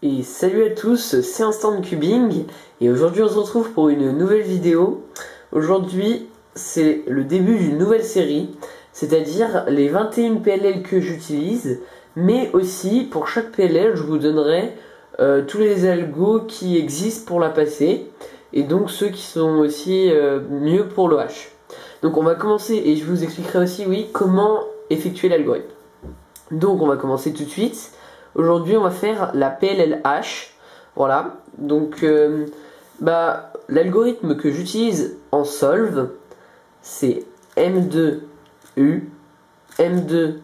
Et salut à tous, c'est Instant Cubing et aujourd'hui on se retrouve pour une nouvelle vidéo. Aujourd'hui c'est le début d'une nouvelle série, c'est-à-dire les 21 PLL que j'utilise, mais aussi pour chaque PLL je vous donnerai tous les algos qui existent pour la passer et donc ceux qui sont aussi mieux pour l'OH. Donc on va commencer et je vous expliquerai aussi comment effectuer l'algorithme. Donc on va commencer tout de suite. Aujourd'hui on va faire la PLLH. Voilà. Donc l'algorithme que j'utilise en solve c'est M2U, M2U2,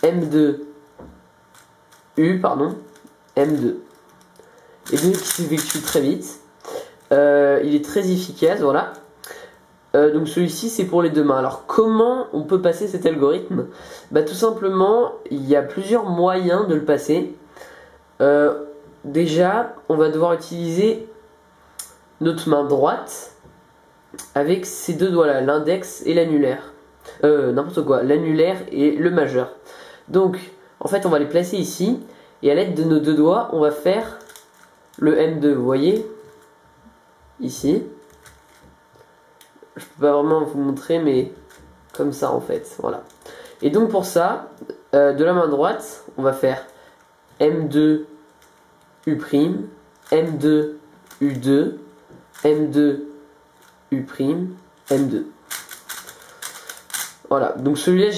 M2U, M2. Et donc il s'effectue très vite. Il est très efficace, voilà. Donc celui-ci c'est pour les deux mains. Alors comment on peut passer cet algorithme? Tout simplement il y a plusieurs moyens de le passer. Déjà on va devoir utiliser notre main droite avec ces deux doigts là, l'index et l'annulaire. N'importe quoi, l'annulaire et le majeur. Donc en fait on va les placer ici et à l'aide de nos deux doigts on va faire le M2, vous voyez ici. Je peux pas vraiment vous montrer, mais comme ça en fait, voilà. Et donc pour ça, de la main droite, on va faire M2 U', M2 U2, M2 U', M2. Voilà, donc celui-là,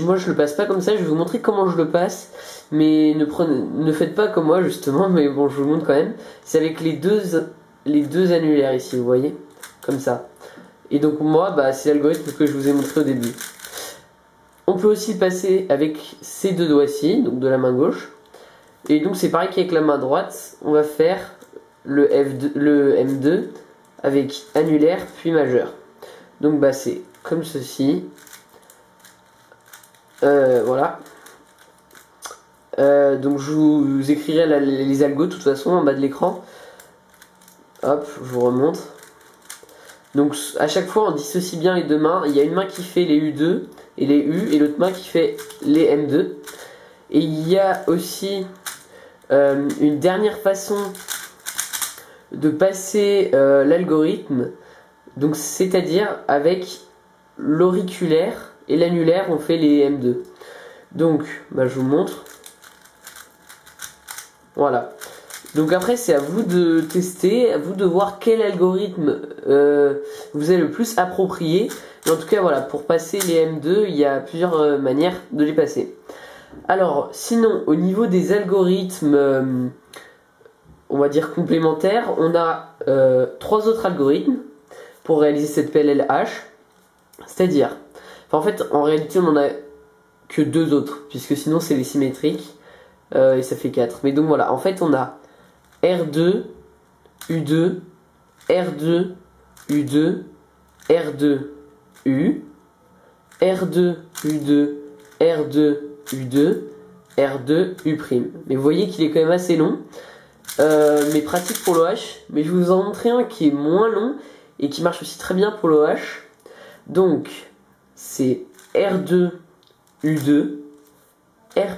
moi je le passe pas comme ça, je vais vous montrer comment je le passe, mais ne faites pas comme moi justement, mais bon, je vous le montre quand même. C'est avec les deux annulaires ici, vous voyez, comme ça. Et donc moi, c'est l'algorithme que je vous ai montré au début. On peut aussi passer avec ces deux doigts-ci, donc de la main gauche. Et donc c'est pareil qu'avec la main droite, on va faire le M2 avec annulaire puis majeur. Donc c'est comme ceci. Voilà. Donc je vous écrirai les algos de toute façon en bas de l'écran. Hop, je vous remonte. Donc à chaque fois on dissocie bien les deux mains. Il y a une main qui fait les U2 et les U et l'autre main qui fait les M2. Et il y a aussi une dernière façon de passer l'algorithme. Donc c'est-à-dire avec l'auriculaire et l'annulaire on fait les M2. Donc je vous montre. Voilà. Donc après c'est à vous de tester, à vous de voir quel algorithme vous est le plus approprié. Mais en tout cas voilà, pour passer les M2, il y a plusieurs manières de les passer. Alors sinon au niveau des algorithmes, on va dire complémentaires, on a trois autres algorithmes pour réaliser cette PLLH. C'est-à-dire, en fait en réalité on en a que deux autres, puisque sinon c'est les symétriques et ça fait 4. Mais donc voilà, en fait on a R2, U2, R2, U2, R2, U, R2, U2, R2, U2, R2, U'. Mais vous voyez qu'il est quand même assez long, mais pratique pour l'OH. Mais je vais vous en montrer un qui est moins long et qui marche aussi très bien pour l'OH. Donc c'est R2, U2, R',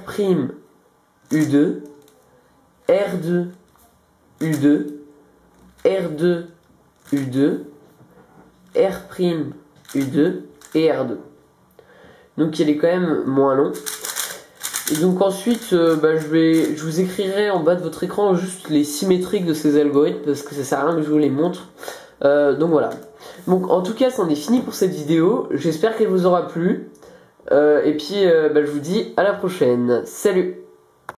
U2, R2, U2, R2, U2, R', U2 et R2. Donc il est quand même moins long. Et donc ensuite, je vous écrirai en bas de votre écran juste les symétriques de ces algorithmes parce que ça sert à rien que je vous les montre. Donc voilà. Donc en tout cas, c'en est fini pour cette vidéo. J'espère qu'elle vous aura plu. Et puis je vous dis à la prochaine. Salut!